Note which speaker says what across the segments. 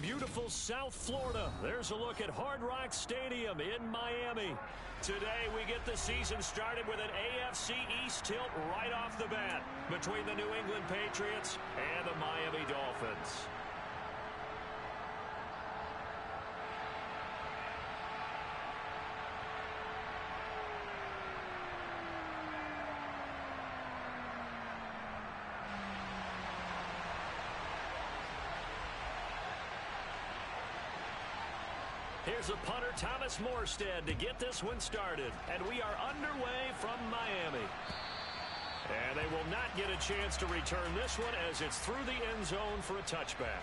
Speaker 1: beautiful South Florida. There's a look at Hard Rock Stadium in Miami. Today we get the season started with an AFC East tilt right off the bat between the New England Patriots and the Miami Dolphins. Here's a punter, Thomas Morstead, to get this one started. And we are underway from Miami. And they will not get a chance to return this one as it's through the end zone for a touchback.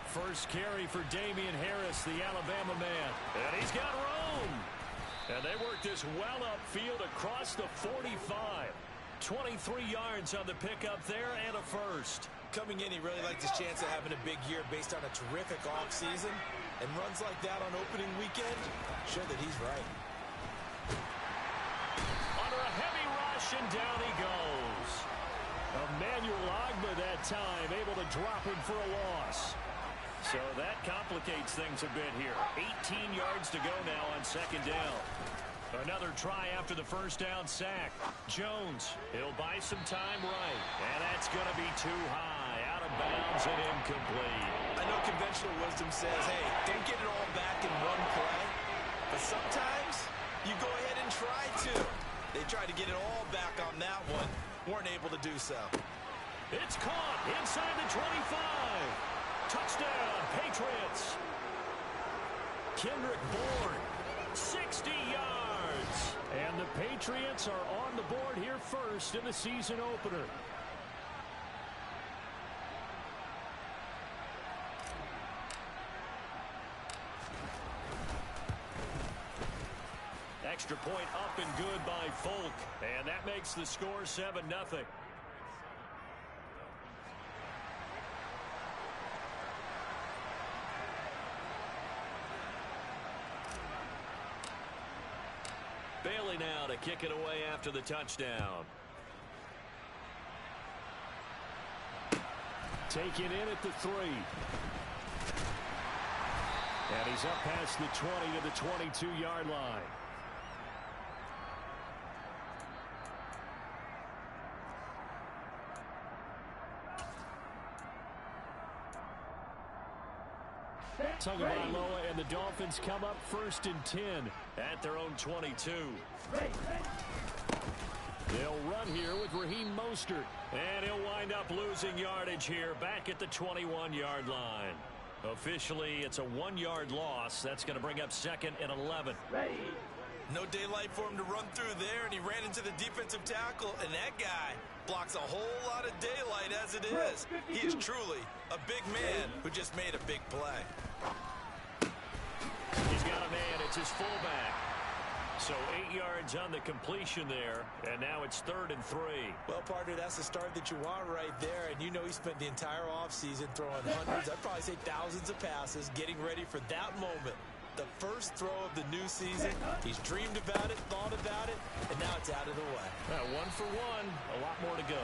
Speaker 1: First carry for Damian Harris, the Alabama man. And he's got room. And they work this well upfield across the 45. 23 yards on the pickup there and a first.
Speaker 2: Coming in, he really liked his chance of having a big year based on a terrific offseason. And runs like that on opening weekend, sure that he's right.
Speaker 1: Under a heavy rush, and down he goes. Emmanuel Ogbah that time, able to drop him for a loss. So that complicates things a bit here. 18 yards to go now on second down. Another try after the first down sack. Jones, he'll buy some time right. And that's going to be too high. Out of bounds and incomplete.
Speaker 2: I know conventional wisdom says, hey, don't get it all back in one play. But sometimes you go ahead and try to. They tried to get it all back on that one. Weren't able to do so.
Speaker 1: It's caught inside the 25. Touchdown, Patriots. Kendrick Bourne, 60 yards. And the Patriots are on the board here first in the season opener. Extra point up and good by Folk. And that makes the score 7-0. Bailey now to kick it away after the touchdown. Taken in at the 3. And he's up past the 20 to the 22-yard line. Tagovailoa and the Dolphins come up 1st and 10 at their own 22. They'll run here with Raheem Mostert. And he'll wind up losing yardage here back at the 21-yard line. Officially, it's a 1-yard loss. That's going to bring up 2nd and 11.
Speaker 2: No daylight for him to run through there, and he ran into the defensive tackle, and that guy blocks a whole lot of daylight as it is. He is truly a big man who just made a big play.
Speaker 1: He's got a man. It's his fullback. So 8 yards on the completion there, and now it's 3rd and 3.
Speaker 2: Well, partner, that's the start that you want right there, and you know he spent the entire offseason throwing hundreds, I'd probably say thousands of passes, getting ready for that moment. The first throw of the new season. He's dreamed about it, thought about it, and now it's out of the way.
Speaker 1: 1 for 1, a lot more to go.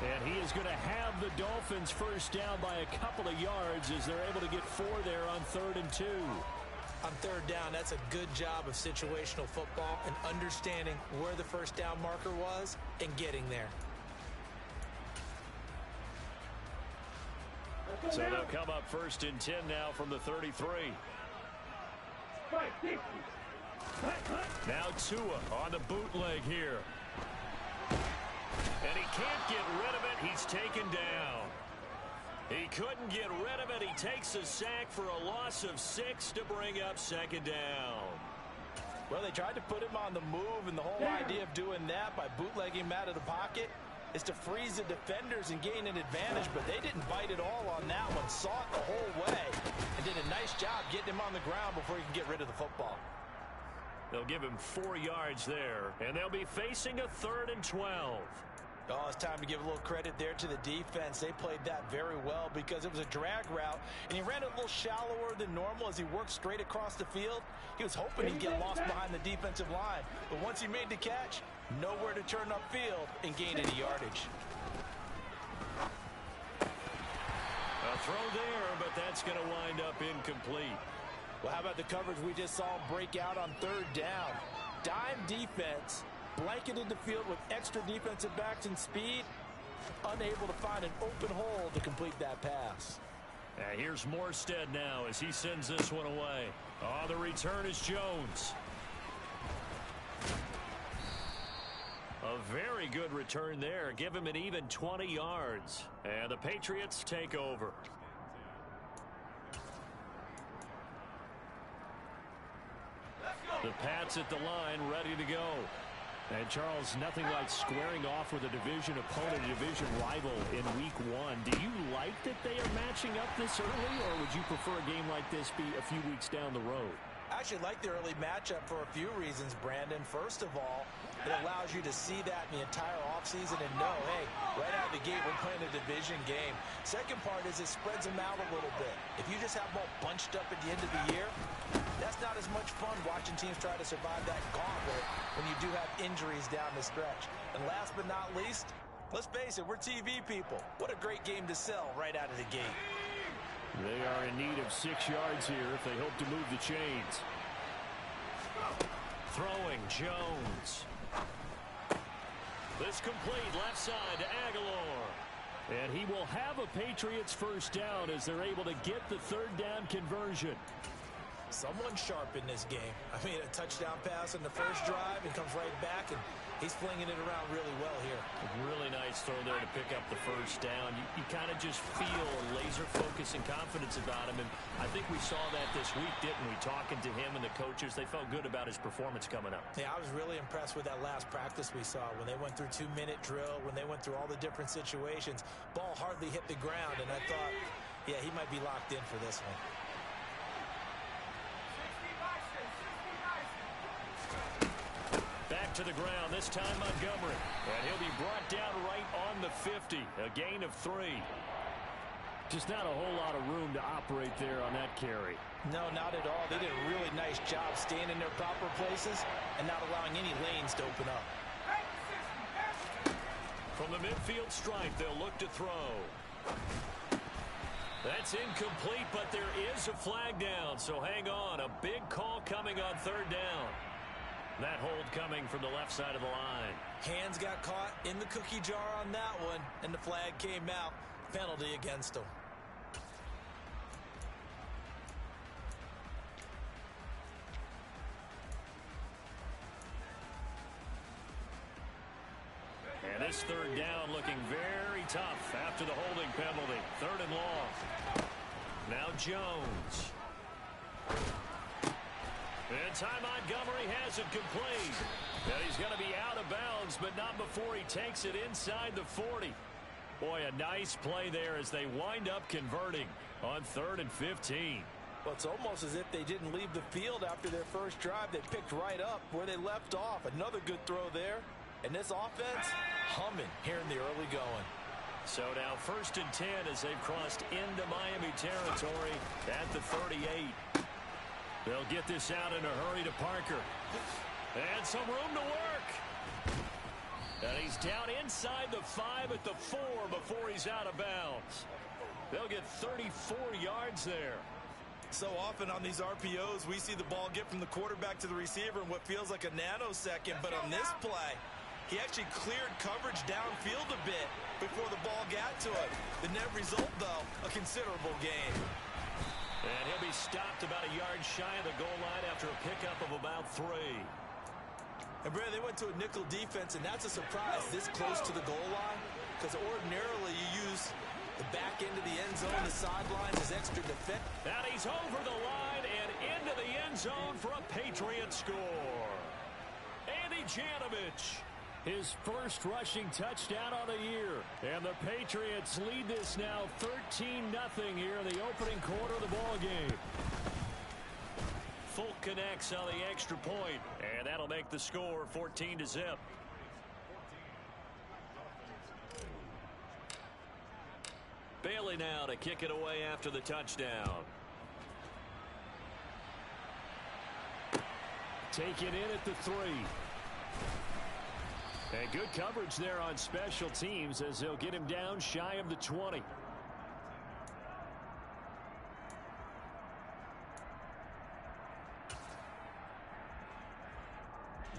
Speaker 1: And he is going to have the Dolphins first down by a couple of yards as they're able to get 4 there on 3rd and 2.
Speaker 2: On 3rd down, that's a good job of situational football and understanding where the first down marker was and getting there.
Speaker 1: So they'll come up 1st and 10 now from the 33. Now Tua on the bootleg here. And he can't get rid of it. He's taken down. He couldn't get rid of it. He takes a sack for a loss of 6 to bring up second down.
Speaker 2: Well, they tried to put him on the move, and the whole idea of doing that by bootlegging him out of the pocket is to freeze the defenders and gain an advantage, but they didn't bite at all on that one. Saw it the whole way and did a nice job getting him on the ground before he can get rid of the football.
Speaker 1: They'll give him 4 yards there, and they'll be facing a 3rd and 12.
Speaker 2: Oh, it's time to give a little credit there to the defense. They played that very well because it was a drag route, and he ran it a little shallower than normal as he worked straight across the field. He was hoping he'd get lost behind the defensive line, but once he made the catch, nowhere to turn upfield and gain any yardage.
Speaker 1: A throw there, but that's going to wind up incomplete.
Speaker 2: Well, how about the coverage we just saw break out on 3rd down? Dime defense, blanketed the field with extra defensive backs and speed, unable to find an open hole to complete that pass.
Speaker 1: Here's Morstead now as he sends this one away. Oh, the return is Jones. A very good return there. Give him an even 20 yards. And the Patriots take over. The Pats at the line, ready to go. And, Charles, nothing like squaring off with a division opponent, a division rival in Week 1. Do you like that they are matching up this early, or would you prefer a game like this be a few weeks down the road?
Speaker 2: I actually like the early matchup for a few reasons, Brandon. First of all, it allows you to see that in the entire offseason and know, hey, right out of the gate, we're playing a division game. Second part is it spreads them out a little bit. If you just have them all bunched up at the end of the year, that's not as much fun watching teams try to survive that gauntlet when you do have injuries down the stretch. And last but not least, let's face it, we're TV people. What a great game to sell right out of the gate.
Speaker 1: They are in need of 6 yards here if they hope to move the chains. Throwing, Jones. This complete left side to Aguilar. And he will have a Patriots first down as they're able to get the 3rd down conversion.
Speaker 2: Someone sharp in this game. I mean, a touchdown pass on the first drive and comes right back, and he's flinging it around really well here.
Speaker 1: A really nice throw there to pick up the first down. You kind of just feel a laser focus and confidence about him, and I think we saw that this week, didn't we? Talking to him and the coaches, they felt good about his performance coming up.
Speaker 2: Yeah, I was really impressed with that last practice we saw when they went through 2-minute drill, when they went through all the different situations. Ball hardly hit the ground, and I thought, yeah, he might be locked in for this one.
Speaker 1: Back to the ground, this time Montgomery. And he'll be brought down right on the 50. A gain of 3. Just not a whole lot of room to operate there on that carry.
Speaker 2: No, not at all. They did a really nice job staying in their proper places and not allowing any lanes to open up.
Speaker 1: From the midfield stripe, they'll look to throw. That's incomplete, but there is a flag down, so hang on. A big call coming on 3rd down. That hold coming from the left side of the line.
Speaker 2: Hands got caught in the cookie jar on that one, and the flag came out. Penalty against him.
Speaker 1: And this 3rd down looking very tough after the holding penalty. 3rd and long. Now Jones. And Ty Montgomery has it complete. And he's going to be out of bounds, but not before he takes it inside the 40. Boy, a nice play there as they wind up converting on 3rd and 15.
Speaker 2: Well, it's almost as if they didn't leave the field after their first drive. They picked right up where they left off. Another good throw there. And this offense, humming here in the early going.
Speaker 1: So now 1st and 10 as they've crossed into Miami territory at the 38. They'll get this out in a hurry to Parker. And some room to work. And he's down inside the 5 at the 4 before he's out of bounds. They'll get 34 yards there.
Speaker 2: So often on these RPOs, we see the ball get from the quarterback to the receiver in what feels like a nanosecond. But on this play, he actually cleared coverage downfield a bit before the ball got to him. The net result, though, a considerable gain.
Speaker 1: And he'll be stopped about a yard shy of the goal line after a pickup of about 3.
Speaker 2: And, Brad, they went to a nickel defense, and that's a surprise this close to the goal line because ordinarily you use The back end of the end zone, the sidelines, is extra defense.
Speaker 1: And he's over the line and into the end zone for a Patriot score. Andy Janovich, his first rushing touchdown on the year. And the Patriots lead this now 13-0 here in the opening quarter of the ball game. Folk connects on the extra point, and that'll make the score 14-0. Bailey now to kick it away after the touchdown. Taken in at the 3. And good coverage there on special teams as they'll get him down shy of the 20.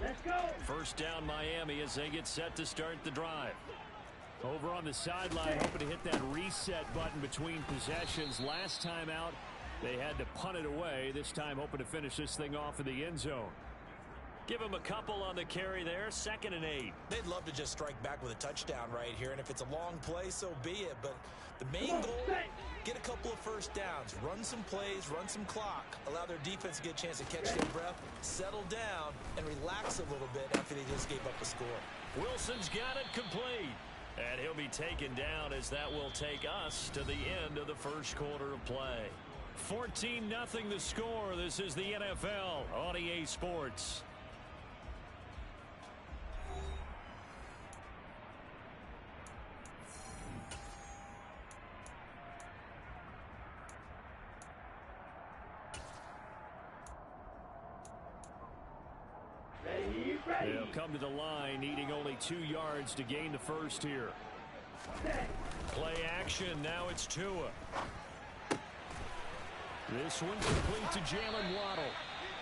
Speaker 3: Let's go.
Speaker 1: First down Miami as they get set to start the drive. Over on the sideline, hoping to hit that reset button between possessions. Last time out, they had to punt it away. This time, hoping to finish this thing off in the end zone. Give him a couple on the carry there. 2nd and 8.
Speaker 2: They'd love to just strike back with a touchdown right here, and if it's a long play, so be it. But the main goal, get a couple of first downs, run some plays, run some clock, allow their defense to get a chance to catch their breath, settle down, and relax a little bit after they just gave up a score.
Speaker 1: Wilson's got it complete. And he'll be taken down as that will take us to the end of the first quarter of play. 14-0 the score. This is the NFL on EA Sports. They'll come to the line, needing only 2 yards to gain the first here. Play action. Now it's Tua. This one complete to Jalen Waddle.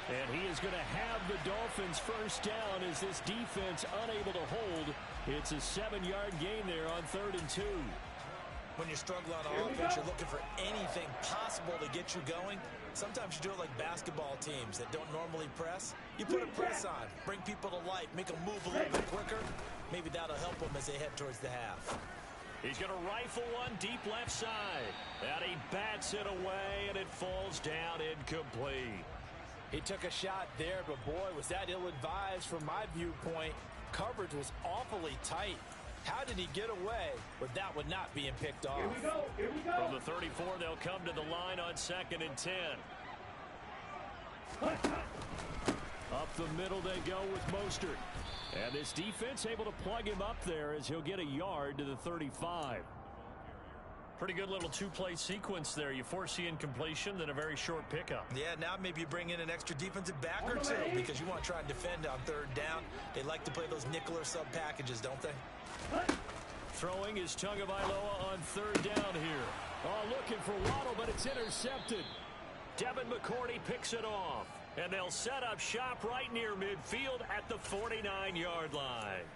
Speaker 1: And he is going to have the Dolphins first down as this defense unable to hold. It's a 7-yard gain there on 3rd and 2.
Speaker 2: When you're struggling on offense, you're looking for anything possible to get you going. Sometimes you do it like basketball teams that don't normally press. You put a press on, bring people to life, make them move a little bit quicker. Maybe that'll help them as they head towards the half.
Speaker 1: He's going to rifle one deep left side. And he bats it away, and it falls down incomplete.
Speaker 4: He took a shot there, but boy, was that ill-advised from my viewpoint. Coverage was awfully tight. How did he get away with that one not being picked off?
Speaker 3: Here we go. Here we go.
Speaker 1: From the 34, they'll come to the line on 2nd and 10. Up the middle they go with Mostert. And this defense able to plug him up there as he'll get a yard to the 35. Pretty good little 2-play sequence there. You force the incompletion, then a very short pickup.
Speaker 2: Yeah, now maybe you bring in an extra defensive back or two because you want to try and defend on 3rd down. They like to play those nickel or sub packages, don't they?
Speaker 1: Throwing is Tagovailoa on 3rd down here. Oh, looking for Waddle, but it's intercepted. Devin McCourty picks it off. And they'll set up shop right near midfield at the 49-yard line.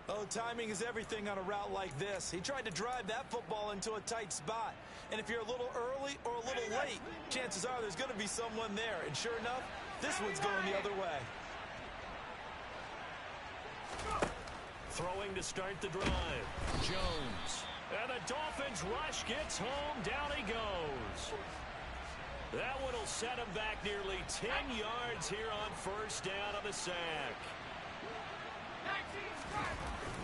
Speaker 2: Oh, timing is everything on a route like this. He tried to drive that football into a tight spot. And if you're a little early or a little late, chances are there's going to be someone there. And sure enough, this one's going the other way.
Speaker 1: Throwing to start the drive. Jones. And the Dolphins rush gets home. Down he goes. That one will set him back nearly 10 yards here on 1st down on the sack.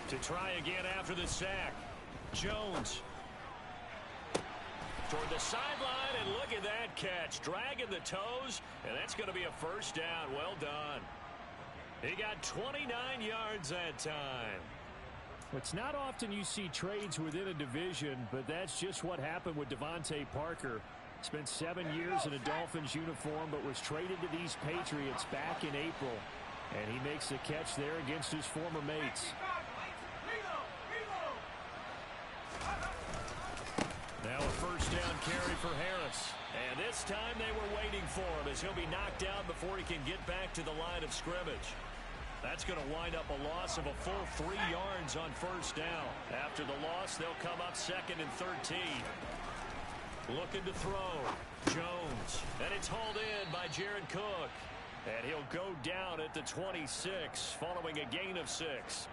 Speaker 1: To try again after the sack. Jones. Toward the sideline, and look at that catch. Dragging the toes, and that's going to be a 1st down. Well done. He got 29 yards that time. It's not often you see trades within a division, but that's just what happened with Devontae Parker. Spent 7 years in a Dolphins uniform, but was traded to these Patriots back in April. And he makes the catch there against his former mates. Now a 1st down carry for Harris. And this time they were waiting for him as he'll be knocked down before he can get back to the line of scrimmage. That's going to wind up a loss of a full 3 yards on 1st down. After the loss, they'll come up 2nd and 13. Looking to throw. Jones. And it's hauled in by Jared Cook. And he'll go down at the 26 following a gain of 6.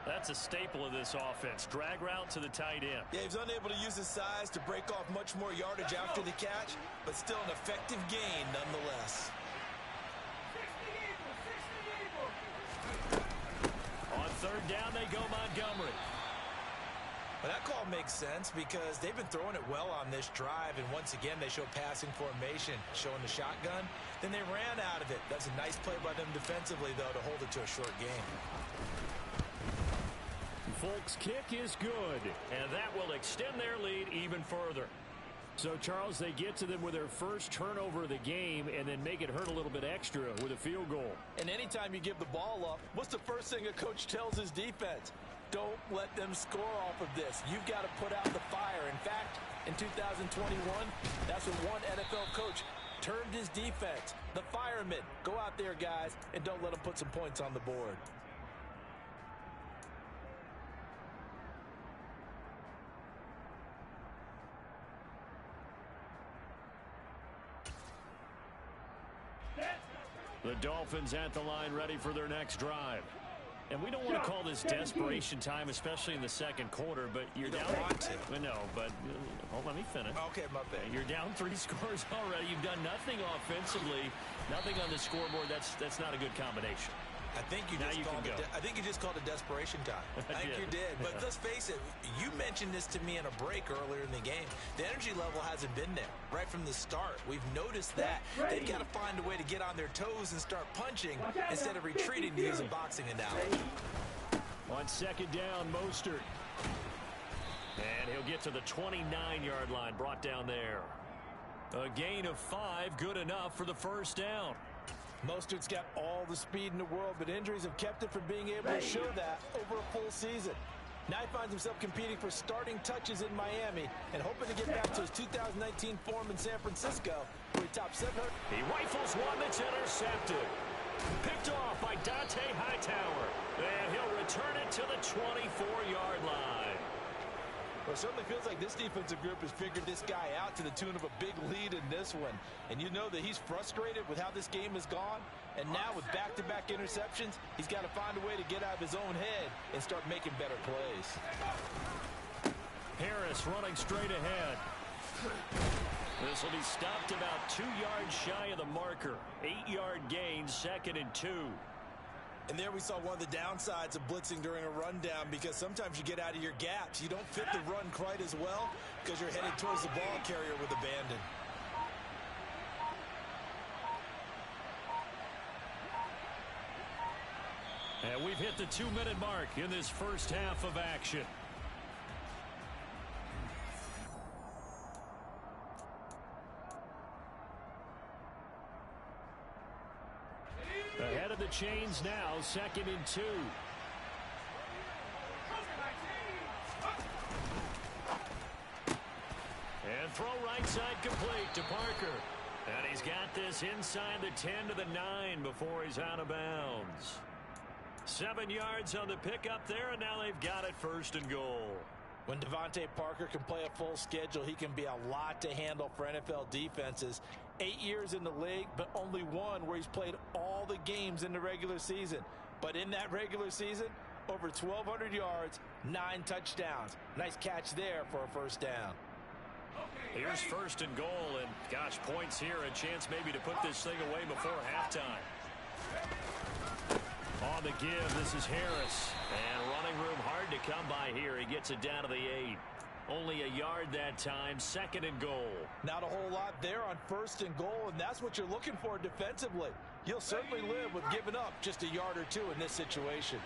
Speaker 1: That's a staple of this offense. Drag route to the tight end.
Speaker 2: Yeah, he was unable to use his size to break off much more yardage after the catch, but still an effective gain nonetheless.
Speaker 1: On third down, they go Montgomery.
Speaker 2: Well, that call makes sense because they've been throwing it well on this drive, and once again, they show passing formation, showing the shotgun. Then they ran out of it. That's a nice play by them defensively, though, to hold it to a short game.
Speaker 1: Folk's kick is good, and that will extend their lead even further. So, Charles, they get to them with their first turnover of the game and then make it hurt a little bit extra with a field goal.
Speaker 4: And anytime you give the ball up, what's the first thing a coach tells his defense? Don't let them score off of this. You've got to put out the fire. In fact, in 2021, that's when one NFL coach termed his defense the firemen. Go out there, guys, and don't let them put some points on the board.
Speaker 1: The Dolphins at the line, ready for their next drive. And we don't want to call this desperation time, especially in the second quarter, but you're down. No, but let me finish.
Speaker 2: Okay, my bad.
Speaker 1: You're down 3 scores already. You've done nothing offensively, nothing on the scoreboard. That's not a good combination.
Speaker 2: I think you just called it desperation time. I think you did. But let's face it, you mentioned this to me in a break earlier in the game. The energy level hasn't been there right from the start. We've noticed that. They've got to find a way to get on their toes and start punching instead of retreating, to use a boxing analogy.
Speaker 1: On second down, Mostert. And he'll get to the 29-yard line, brought down there. A gain of 5, good enough for the first down.
Speaker 4: Mostert's got all the speed in the world, but injuries have kept him from being able to show that over a full season. Now he finds himself competing for starting touches in Miami and hoping to get back to his 2019 form in San Francisco, where he topped 700.
Speaker 1: He rifles one that's intercepted. Picked off by Dante Hightower. And he'll return it to the 24-yard line.
Speaker 4: Well, it certainly feels like this defensive group has figured this guy out to the tune of a big lead in this one. And you know that he's frustrated with how this game has gone. And now with back-to-back interceptions, he's got to find a way to get out of his own head and start making better plays.
Speaker 1: Harris running straight ahead. This will be stopped about 2 yards shy of the marker. 8-yard gain, 2nd and 2.
Speaker 2: And there we saw one of the downsides of blitzing during a rundown, because sometimes you get out of your gaps. You don't fit the run quite as well because you're headed towards the ball carrier with abandon.
Speaker 1: And we've hit the 2-minute mark in this first half of action. Ahead of the chains now, 2nd and 2. And throw right side complete to Parker. And he's got this inside the 10 to the 9 before he's out of bounds. 7 yards on the pickup there, and now they've got it 1st and goal.
Speaker 4: When Devontae Parker can play a full schedule, he can be a lot to handle for NFL defenses. 8 years in the league, but only one where he's played all the games in the regular season. But in that regular season, over 1,200 yards, 9 touchdowns. Nice catch there for a first down.
Speaker 1: Here's 1st and goal, and gosh, points here, a chance maybe to put this thing away before halftime. On the give, this is Harris. And running room hard to come by here. He gets it down to the 8. Only a yard that time, 2nd and goal.
Speaker 4: Not a whole lot there on 1st and goal, and that's what you're looking for defensively. You'll certainly live with giving up just a yard or 2 in this situation.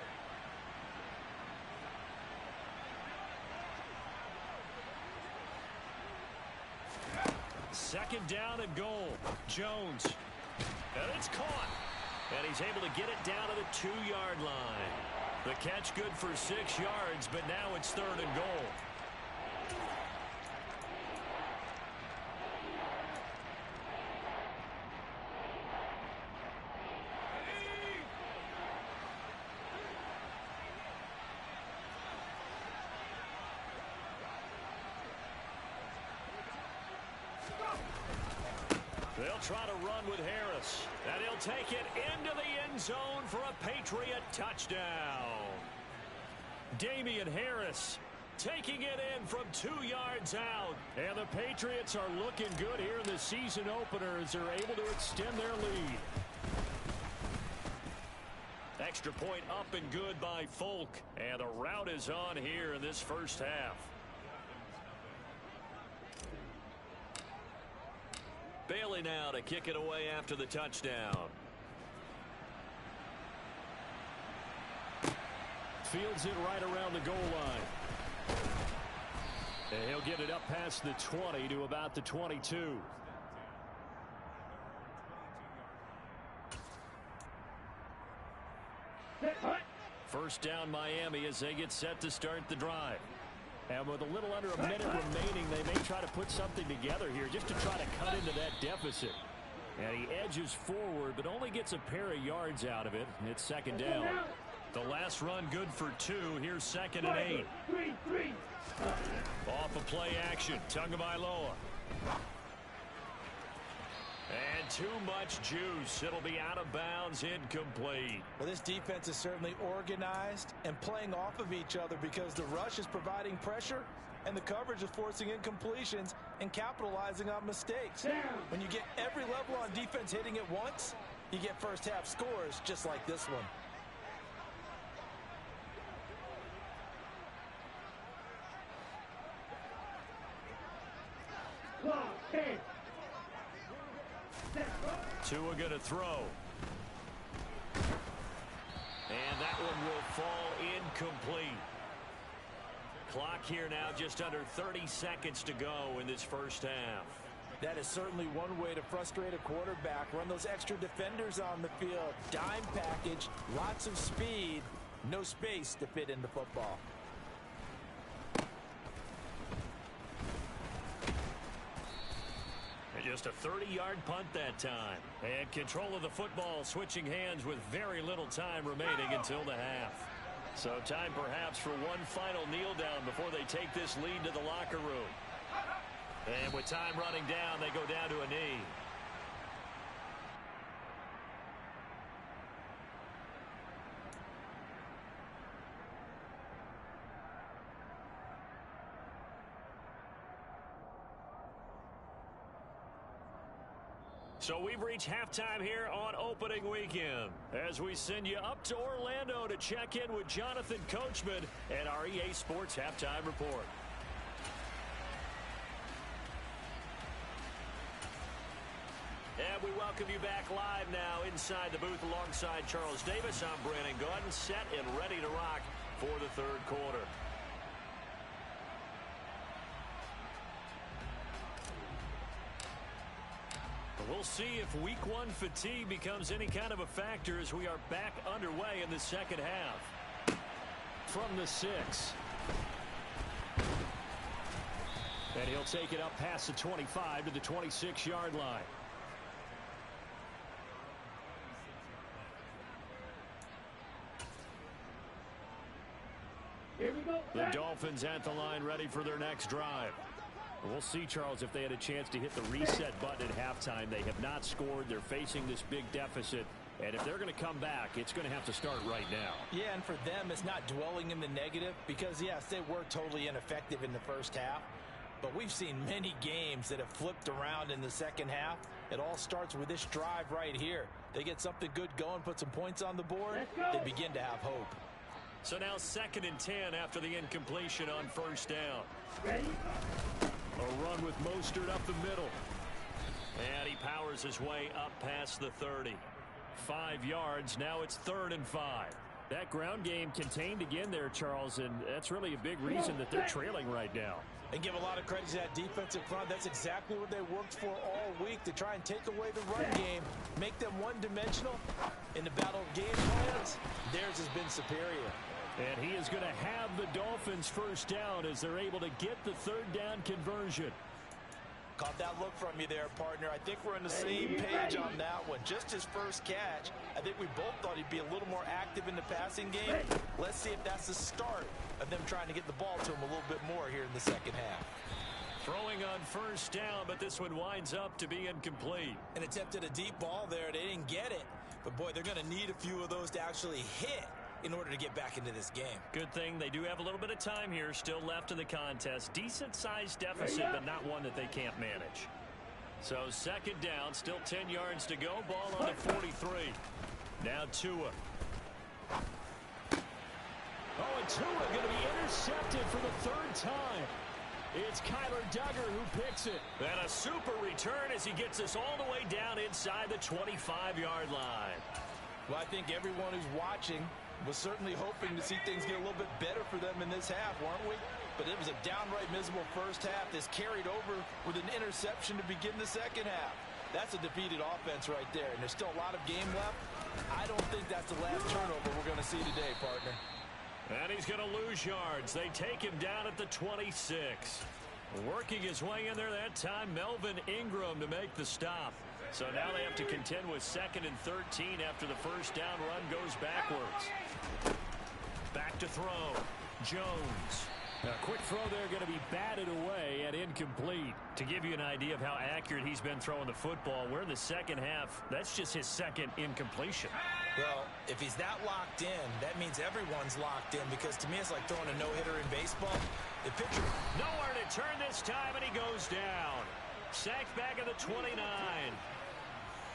Speaker 1: Second down and goal. Jones. And it's caught. And he's able to get it down to the 2-yard line. The catch good for 6 yards, but now it's 3rd and goal. They'll try to run with Harris, and he'll take it into the end zone for a Patriot touchdown. Damian Harris taking it in from 2 yards out. And the Patriots are looking good here in the season opener as they're able to extend their lead. Extra point up and good by Folk. And the rout is on here in this first half. Bailey now to kick it away after the touchdown. Fields it right around the goal line. And he'll get it up past the 20 to about the 22. First down Miami as they get set to start the drive. And with a little under a minute remaining, they may try to put something together here just to try to cut into that deficit. And he edges forward but only gets a pair of yards out of it. And it's second down. The last run good for 2. Here's 2nd and 8. Off of play action. Tagovailoa. And too much juice. It'll be out of bounds, incomplete.
Speaker 4: Well, this defense is certainly organized and playing off of each other because the rush is providing pressure and the coverage is forcing incompletions and capitalizing on mistakes. When you get every level on defense hitting at once, you get first half scores just like this one.
Speaker 1: Tua going to throw. And that one will fall incomplete. Clock here now just under 30 seconds to go in this first half.
Speaker 4: That is certainly one way to frustrate a quarterback. Run those extra defenders on the field. Dime package, lots of speed, no space to fit into football.
Speaker 1: Just a 30-yard punt that time. And control of the football switching hands with very little time remaining until the half. So time perhaps for one final kneel down before they take this lead to the locker room. And with time running down, they go down to a knee. So we've reached halftime here on opening weekend as we send you up to Orlando to check in with Jonathan Coachman and our EA Sports Halftime Report. And we welcome you back live now inside the booth alongside Charles Davis. I'm Brandon Gordon, set and ready to rock for the third quarter. We'll see if week one fatigue becomes any kind of a factor as we are back underway in the second half. From the 6. And he'll take it up past the 25 to the 26-yard line.
Speaker 3: Here we go.
Speaker 1: The Dolphins at the line ready for their next drive. We'll see, Charles, if they had a chance to hit the reset button at halftime. They have not scored. They're facing this big deficit. And if they're going to come back, it's going to have to start right now.
Speaker 4: Yeah, and for them, it's not dwelling in the negative because, yes, they were totally ineffective in the first half. But we've seen many games that have flipped around in the second half. It all starts with this drive right here. They get something good going, put some points on the board, they begin to have hope.
Speaker 1: So now 2nd and 10 after the incompletion on first down.
Speaker 3: Ready?
Speaker 1: A run with Mostert up the middle. And he powers his way up past the 30. 5 yards. Now it's 3rd and 5. That ground game contained again there, Charles, and that's really a big reason that they're trailing right now.
Speaker 4: And give a lot of credit to that defensive front. That's exactly what they worked for all week, to try and take away the run game, make them one-dimensional. In the battle of game plans, theirs has been superior.
Speaker 1: And he is going to have the Dolphins first down as they're able to get the 3rd down conversion.
Speaker 4: Caught that look from you there, partner. I think we're on the same page on that one. Just his first catch. I think we both thought he'd be a little more active in the passing game. Let's see if that's the start of them trying to get the ball to him a little bit more here in the second half.
Speaker 1: Throwing on first down, but this one winds up to be incomplete.
Speaker 4: And attempted a deep ball there. They didn't get it. But, boy, they're going to need a few of those to actually hit
Speaker 2: in order to get back into this game.
Speaker 1: Good thing they do have a little bit of time here still left in the contest. Decent-sized deficit, but not one that they can't manage. So second down, still 10 yards to go. Ball on the 43. Now Tua.
Speaker 3: Oh, and Tua going to be intercepted for the third time. It's Kyler Duggar who picks it.
Speaker 1: And a super return as he gets us all the way down inside the 25-yard line.
Speaker 4: Well, I think everyone who's watching was certainly hoping to see things get a little bit better for them in this half, weren't we? But it was a downright miserable first half. This carried over with an interception to begin the second half. That's a defeated offense right there, and there's still a lot of game left. I don't think that's the last turnover we're going to see today, partner.
Speaker 1: And he's going to lose yards. They take him down at the 26. Working his way in there that time, Melvin Ingram to make the stop. So now they have to contend with 2nd and 13 after the first down run goes backwards. Back to throw. Jones.
Speaker 3: A quick throw there going to be batted away and incomplete.
Speaker 1: To give you an idea of how accurate he's been throwing the football, we're in the second half. That's just his second incompletion.
Speaker 2: Well, if he's that locked in, that means everyone's locked in, because to me it's like throwing a no-hitter in baseball. The pitcher...
Speaker 1: Nowhere to turn this time, and he goes down. Sacked back at the 29.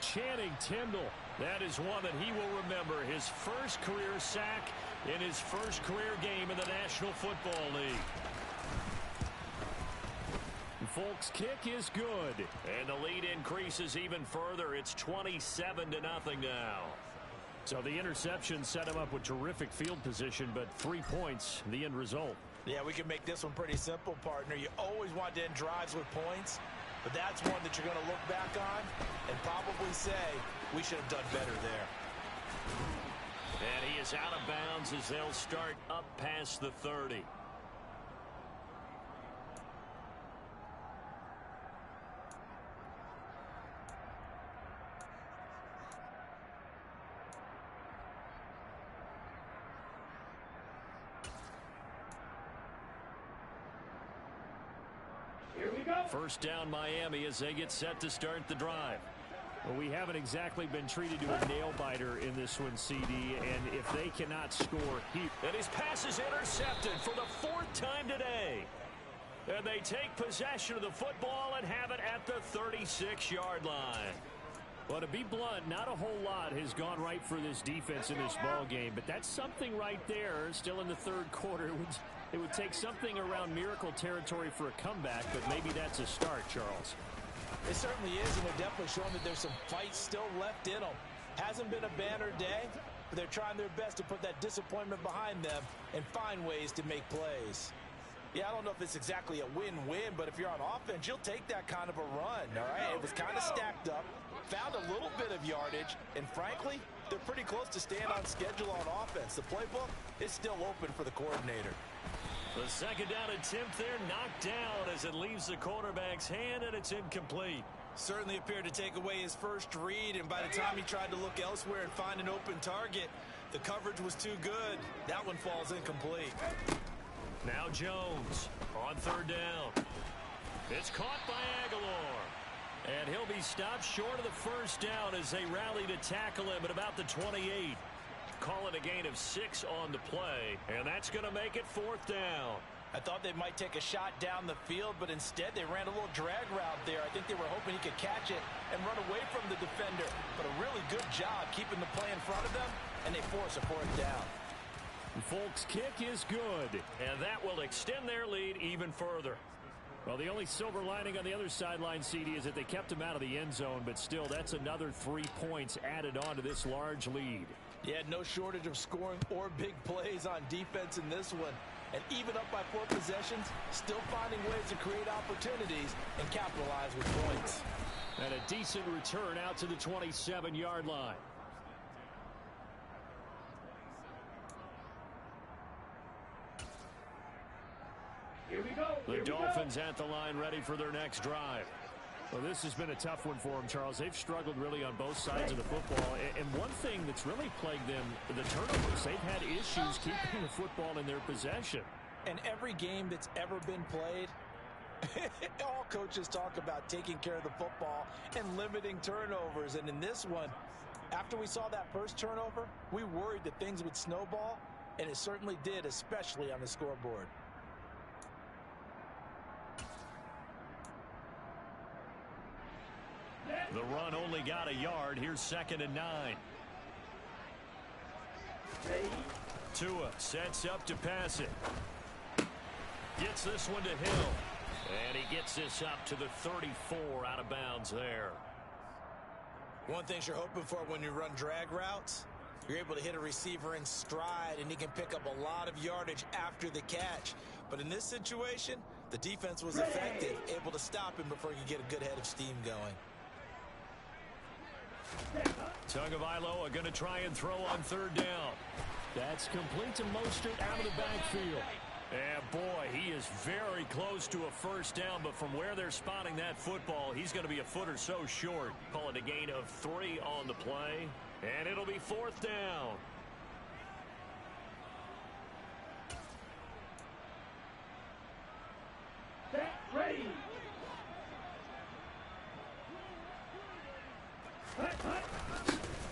Speaker 3: Channing Tindall.
Speaker 1: That is one that he will remember. His first career sack in his first career game in the National Football League.
Speaker 3: Folks, kick is good.
Speaker 1: And the lead increases even further. It's 27-0 now.
Speaker 3: So the interception set him up with terrific field position, but 3 points, the end result.
Speaker 2: Yeah, we can make this one pretty simple, partner. You always want to end drives with points, but that's one that you're going to look back on and probably say, we should have done better there.
Speaker 1: And he is out of bounds as they'll start up past the 30.
Speaker 3: Here we go.
Speaker 1: First down Miami as they get set to start the drive.
Speaker 3: Well, we haven't exactly been treated to a nail-biter in this one, CD, and if they cannot score,
Speaker 1: and his pass is intercepted for the 4th time today. And they take possession of the football and have it at the 36-yard line.
Speaker 3: Well, to be blunt, not a whole lot has gone right for this defense in this ball game, but that's something right there. Still in the third quarter, it would take something around miracle territory for a comeback, but maybe that's a start, Charles.
Speaker 2: It certainly is, and they're definitely showing that there's some fight still left in them. Hasn't been a banner day, but they're trying their best to put that disappointment behind them and find ways to make plays. Yeah, I don't know if it's exactly a win-win, but if you're on offense, you'll take that kind of a run, all right? It was kind of stacked up, found a little bit of yardage, and frankly, they're pretty close to staying on schedule on offense. The playbook is still open for the coordinator.
Speaker 1: The second down attempt there knocked down as it leaves the quarterback's hand, and it's incomplete.
Speaker 2: Certainly appeared to take away his first read, and by the time he tried to look elsewhere and find an open target, the coverage was too good. That one falls incomplete.
Speaker 1: Now Jones on third down. It's caught by Aguilar. And he'll be stopped short of the first down as they rally to tackle him at about the 28. Call it a gain of 6 on the play, and that's going to make it 4th down.
Speaker 2: I thought they might take a shot down the field, but instead they ran a little drag route there. I think they were hoping he could catch it and run away from the defender. But a really good job keeping the play in front of them, and they force a 4th down.
Speaker 3: Folks, kick is good.
Speaker 1: And that will extend their lead even further.
Speaker 3: Well, the only silver lining on the other sideline, CD, is that they kept him out of the end zone, but still, that's another 3 points added on to this large lead.
Speaker 2: Yeah, no shortage of scoring or big plays on defense in this one. And even up by 4 possessions, still finding ways to create opportunities and capitalize with points.
Speaker 3: And a decent return out to the 27-yard line. Here we go.
Speaker 1: The Dolphins at the line ready for their next drive.
Speaker 3: Well, this has been a tough one for them, Charles. They've struggled really on both sides of the football. And one thing that's really plagued them, the turnovers. They've had issues keeping the football in their possession.
Speaker 2: And every game that's ever been played, all coaches talk about taking care of the football and limiting turnovers. And in this one,
Speaker 4: After we saw that first turnover, we worried that things would snowball, and it certainly did, especially on the scoreboard.
Speaker 1: The run only got a yard. Here's 2nd and 9. Tua sets up to pass it. Gets this one to Hill. And he gets this up to the 34 out of bounds there.
Speaker 2: One thing you're hoping for when you run drag routes, you're able to hit a receiver in stride, and he can pick up a lot of yardage after the catch. But in this situation, the defense was effective, able to stop him before he could get a good head of steam going.
Speaker 1: Tagovailoa going to try and throw on 3rd down.
Speaker 3: That's complete to Mostert out of the backfield.
Speaker 1: And boy, he is very close to a 1st down, but from where they're spotting that football, he's going to be a foot or so short. Call it a gain of 3 on the play, and it'll be 4th down.
Speaker 3: Ready.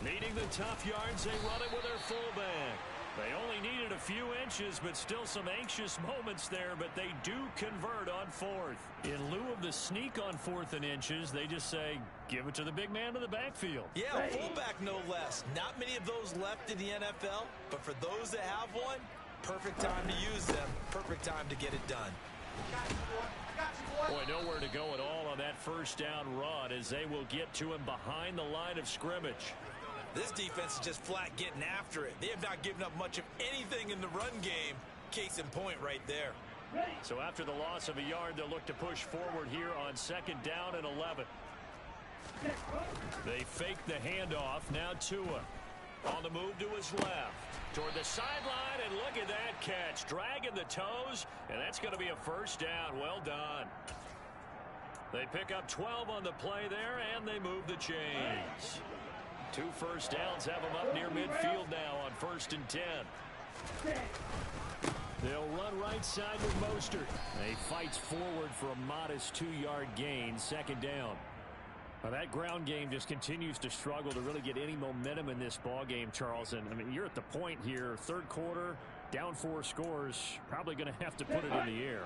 Speaker 1: Needing the tough yards, they run it with their fullback. They only needed a few inches, but still some anxious moments there, but they do convert on 4th.
Speaker 3: In lieu of the sneak on 4th and inches, they just say, give it to the big man in the backfield.
Speaker 2: Yeah, a fullback no less. Not many of those left in the NFL, but for those that have one, perfect time to use them, perfect time to get it done.
Speaker 1: Boy, nowhere to go at all on that 1st down run as they will get to him behind the line of scrimmage.
Speaker 2: This defense is just flat getting after it. They have not given up much of anything in the run game. Case in point right there.
Speaker 1: So after the loss of a yard, they'll look to push forward here on 2nd down and 11. They fake the handoff. Now Tua on the move to his left. Toward the sideline, and look at that catch. Dragging the toes, and that's going to be a 1st down. Well done. They pick up 12 on the play there, and they move the chains. 2 1st downs have them up near midfield now on 1st and 10.
Speaker 3: They'll run right side with Mostert. He fights forward for a modest 2-yard gain, 2nd down. Now that ground game just continues to struggle to really get any momentum in this ball game, Charles. And I mean, you're at the point here, 3rd quarter, down 4 scores, probably going to have to put it in the air.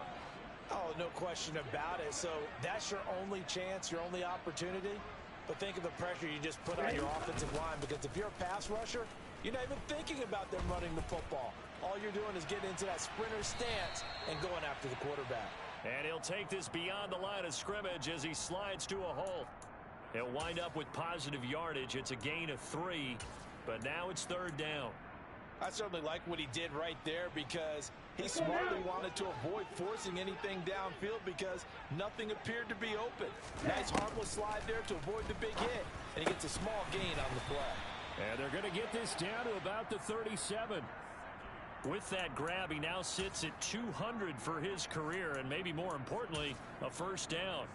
Speaker 4: Oh, no question about it. So that's your only chance, your only opportunity. But think of the pressure you just put on your offensive line, because if you're a pass rusher, you're not even thinking about them running the football. All you're doing is getting into that sprinter stance and going after the quarterback.
Speaker 1: And he'll take this beyond the line of scrimmage as he slides to a halt. He'll wind up with positive yardage. It's a gain of 3, but now it's 3rd down.
Speaker 4: I certainly like what he did right there, because he smartly wanted to avoid forcing anything downfield because nothing appeared to be open. Nice harmless slide there to avoid the big hit, and he gets a small gain on the play.
Speaker 3: And they're going to get this down to about the 37.
Speaker 1: With that grab, he now sits at 200 for his career, and maybe more importantly, a 1st down.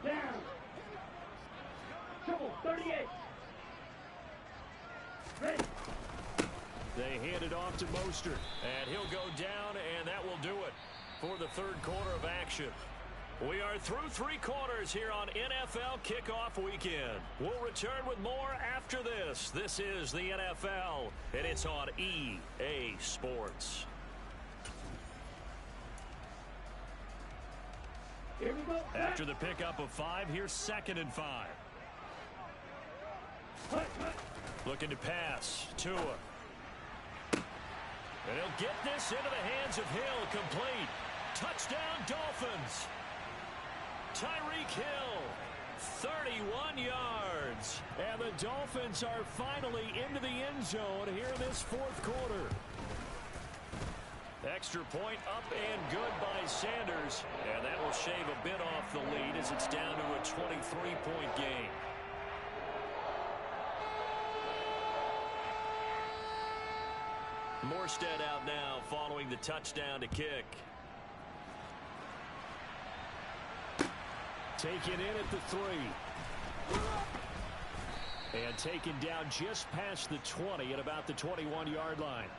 Speaker 3: Down. Triple 38. Ready.
Speaker 1: They hand it off to Mostert, and he'll go down, and that will do it for the 3rd quarter of action. We are through 3 quarters here on NFL Kickoff Weekend. We'll return with more after this. This is the NFL, and it's on EA Sports.
Speaker 3: Here we go.
Speaker 1: After the pickup of 5, here's 2nd and 5. Looking to pass. Tua. And he'll get this into the hands of Hill. Complete. Touchdown, Dolphins. Tyreek Hill, 31 yards.
Speaker 3: And the Dolphins are finally into the end zone here in this 4th quarter.
Speaker 1: Extra point up and good by Sanders. And that will shave a bit off the lead as it's down to a 23-point game. Morstead out now following the touchdown to kick.
Speaker 3: Taken in at the 3. And taken down just past the 20 at about the 21-yard line.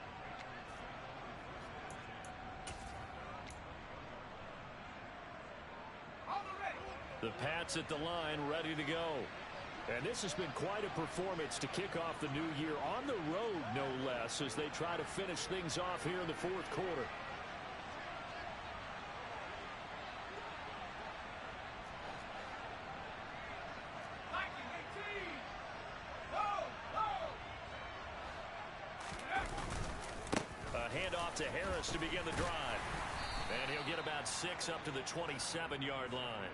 Speaker 1: The Pats at the line, ready to go.
Speaker 3: And this has been quite a performance to kick off the new year on the road, no less, as they try to finish things off here in the fourth quarter. A handoff to Harris to begin the drive. And he'll get about 6 up to the 27-yard line.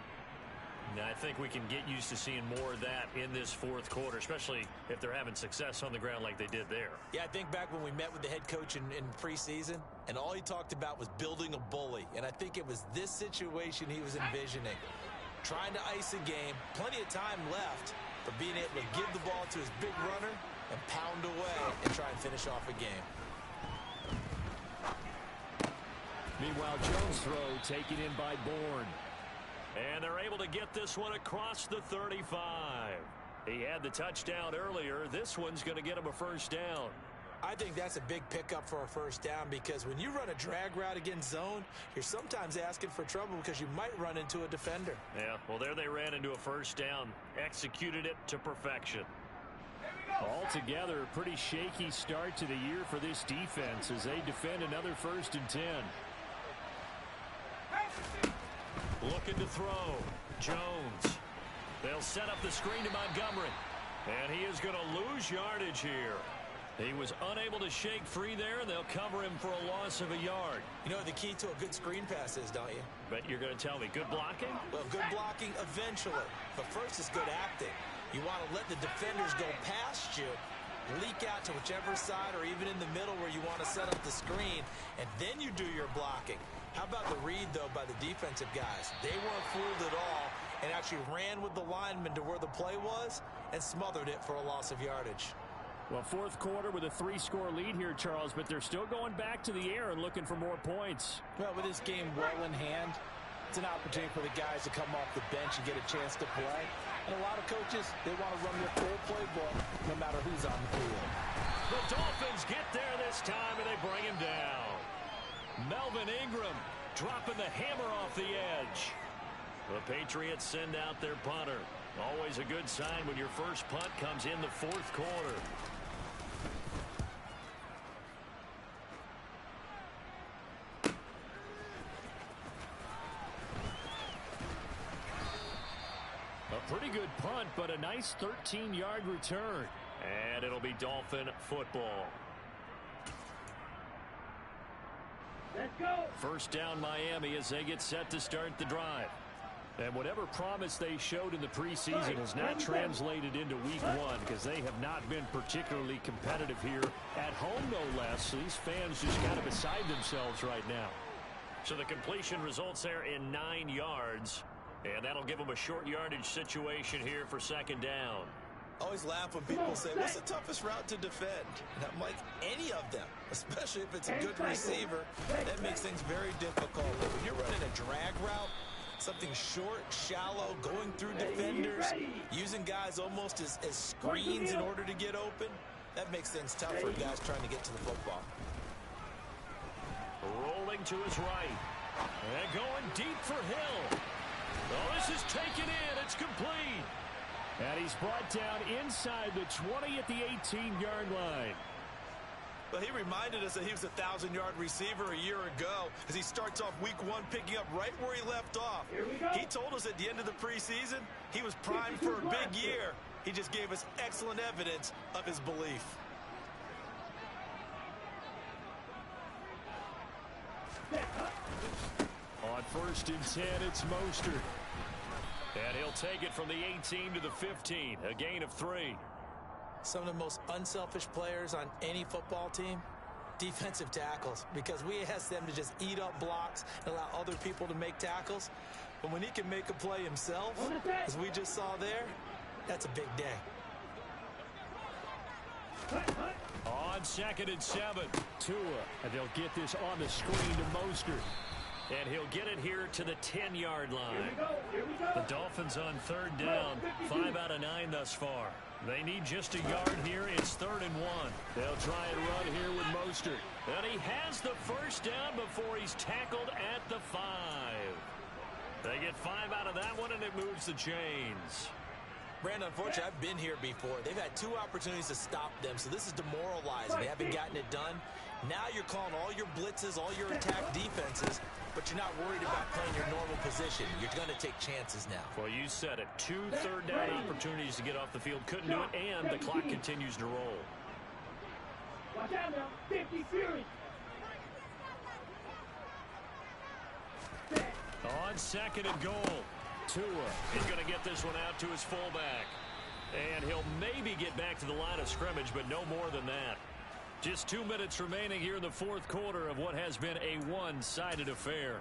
Speaker 3: Now, I think we can get used to seeing more of that in this fourth quarter, especially if they're having success on the ground like they did there.
Speaker 2: Yeah, I think back when we met with the head coach in preseason, and all he talked about was building a bully. And I think it was this situation he was envisioning. Trying to ice a game, plenty of time left, but being able to give the ball to his big runner and pound away and try and finish off a game.
Speaker 3: Meanwhile, Jones' throw taken in by Bourne. And they're able to get this one across the 35. He had the touchdown earlier. This one's going to get him a first down.
Speaker 2: I think that's a big pickup for a first down, because when you run a drag route against zone, you're sometimes asking for trouble because you might run into a defender.
Speaker 3: Yeah, well, there they ran into a first down. Executed it to perfection. Altogether, a pretty shaky start to the year for this defense as they defend another 1st and 10. Looking to throw. Jones. They'll set up the screen to Montgomery. And he is going to lose yardage here. He was unable to shake free there, and they'll cover him for a loss of a yard.
Speaker 2: You know what the key to a good screen pass is, don't you?
Speaker 3: But you're going to tell me, good blocking?
Speaker 2: Well, good blocking eventually. But first is good acting. You want to let the defenders go past you, leak out to whichever side or even in the middle where you want to set up the screen, and then you do your blocking. How about the read, though, by the defensive guys? They weren't fooled at all and actually ran with the lineman to where the play was and smothered it for a loss of yardage.
Speaker 3: Well, fourth quarter with a 3-score lead here, Charles, but they're still going back to the air and looking for more points.
Speaker 4: Well, with this game well in hand, it's an opportunity for the guys to come off the bench and get a chance to play. And a lot of coaches, they want to run their full playbook no matter who's on the field.
Speaker 3: The Dolphins get there this time, and they bring him down. Melvin Ingram dropping the hammer off the edge. The Patriots send out their punter. Always a good sign when your first punt comes in the fourth quarter. A pretty good punt, but a nice 13-yard return. And it'll be Dolphin football.
Speaker 5: Let's go.
Speaker 3: First down Miami as they get set to start the drive. And whatever promise they showed in the preseason has not translated into week one, because they have not been particularly competitive here at home, no less. So these fans just kind of beside themselves right now. So the completion results there in 9 yards. And that'll give them a short yardage situation here for second down.
Speaker 2: I always laugh when people say, what's the toughest route to defend? And I'm like, any of them, especially if it's a good receiver. That makes things very difficult. But when you're running a drag route, something short, shallow, going through defenders, using guys almost as screens in order to get open, that makes things tough for guys trying to get to the football.
Speaker 3: Rolling to his right. And going deep for Hill. Oh, this is taken in. It's complete. And he's brought down inside the 20 at the 18-yard line.
Speaker 2: Well, he reminded us that he was a 1,000-yard receiver a year ago as he starts off week one picking up right where he left off. He told us at the end of the preseason he was primed for a big year. He just gave us excellent evidence of his belief.
Speaker 3: On 1st and 10, it's Mostert. And he'll take it from the 18 to the 15, a gain of 3.
Speaker 2: Some of the most unselfish players on any football team, defensive tackles, because we ask them to just eat up blocks and allow other people to make tackles. But when he can make a play himself, as we just saw there, that's a big day.
Speaker 3: On 2nd and 7, Tua, and they'll get this on the screen to Mostert. And he'll get it here to the 10-yard line. The Dolphins on 3rd down, 5 out of 9 thus far. They need just a yard here. It's 3rd and 1. They'll try and run here with Mostert. And he has the first down before he's tackled at the 5. They get 5 out of that one, and it moves the chains.
Speaker 2: Brandon, unfortunately, I've been here before. They've had 2 opportunities to stop them, so this is demoralizing. They haven't gotten it done. Now you're calling all your blitzes, all your attack defenses, but you're not worried about playing your normal position. You're going to take chances now.
Speaker 3: Well, you said it. 2 third-down opportunities to get off the field. Couldn't do it, and the clock continues to roll.
Speaker 5: Watch out now. 50 Fury.
Speaker 3: On 2nd and goal. Tua is going to get this one out to his fullback. And he'll maybe get back to the line of scrimmage, but no more than that. Just 2 minutes remaining here in the 4th quarter of what has been a one-sided affair.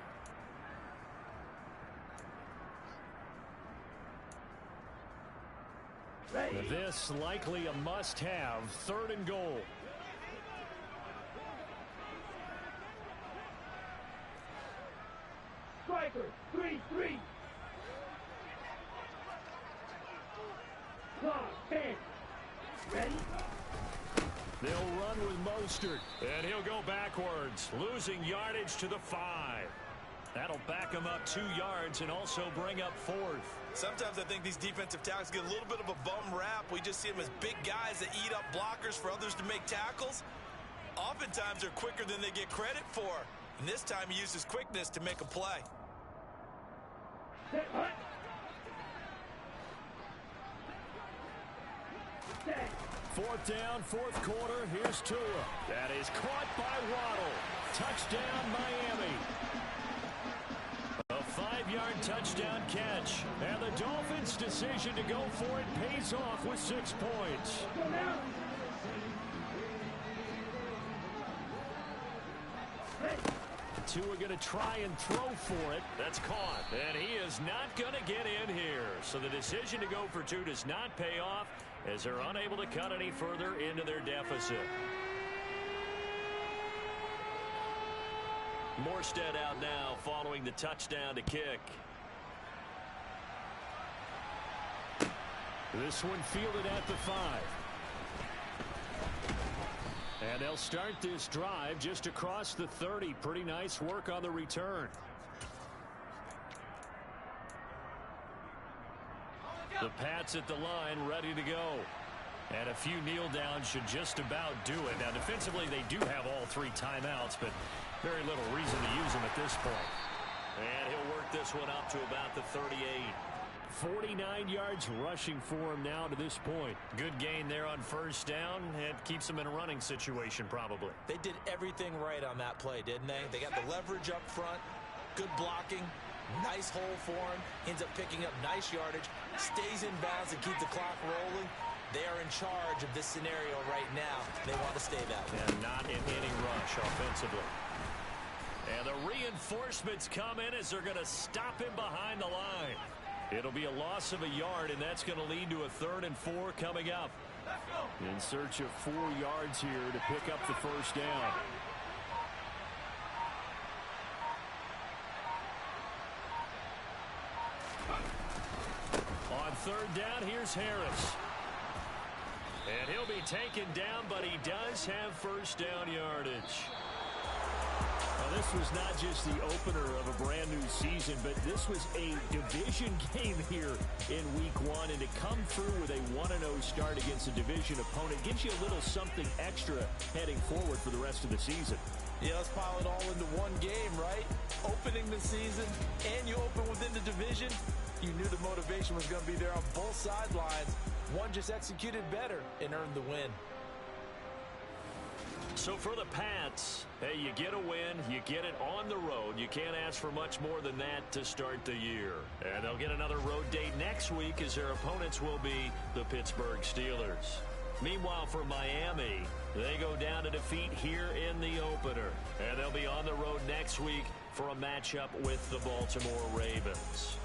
Speaker 5: Ready.
Speaker 3: This likely a must-have. 3rd and goal.
Speaker 5: Striker. 3-3. Clock. 10. Ready.
Speaker 3: They'll run with Mostert, and he'll go backwards, losing yardage to the 5. That'll back him up 2 yards and also bring up 4th.
Speaker 2: Sometimes I think these defensive tackles get a little bit of a bum rap. We just see them as big guys that eat up blockers for others to make tackles. Oftentimes they're quicker than they get credit for. And this time he used his quickness to make a play.
Speaker 5: Set. Hunt. Set.
Speaker 3: 4th down, 4th quarter. Here's Tua. That is caught by Waddle. Touchdown, Miami. A 5-yard touchdown catch. And the Dolphins' decision to go for it pays off with 6 points.
Speaker 5: Go now. Ready.
Speaker 3: Tua going to try and throw for it. That's caught. And he is not going to get in here. So the decision to go for 2 does not pay off, as they're unable to cut any further into their deficit. Morstead out now following the touchdown to kick. This one fielded at the 5. And they'll start this drive just across the 30. Pretty nice work on the return. The Pats at the line, ready to go. And a few kneel downs should just about do it. Now, defensively, they do have all 3 timeouts, but very little reason to use them at this point. And he'll work this one up to about the 38. 49 yards rushing for him now to this point. Good gain there on 1st down. It keeps him in a running situation, probably.
Speaker 2: They did everything right on that play, didn't they? They got the leverage up front, good blocking, nice hole for him, ends up picking up nice yardage, stays in bounds and keep the clock rolling. They are in charge of this scenario right now. They want to stay that way.
Speaker 3: And not in any rush offensively. And the reinforcements come in as they're going to stop him behind the line. It'll be a loss of a yard, and that's going to lead to a 3rd and 4 coming up. In search of 4 yards here to pick up the 1st down. On 3rd down, here's Harris. And he'll be taken down, but he does have 1st down yardage. Now, this was not just the opener of a brand new season, but this was a division game here in week 1. And to come through with a 1-0 start against a division opponent gives you a little something extra heading forward for the rest of the season.
Speaker 2: Yeah, let's pile it all into one game, right? Opening the season, and you open within the division. You knew the motivation was going to be there on both sidelines. One just executed better and earned the win.
Speaker 3: So for the Pats, hey, you get a win, you get it on the road. You can't ask for much more than that to start the year. And they'll get another road date next week as their opponents will be the Pittsburgh Steelers. Meanwhile, for Miami, they go down to defeat here in the opener. And they'll be on the road next week for a matchup with the Baltimore Ravens.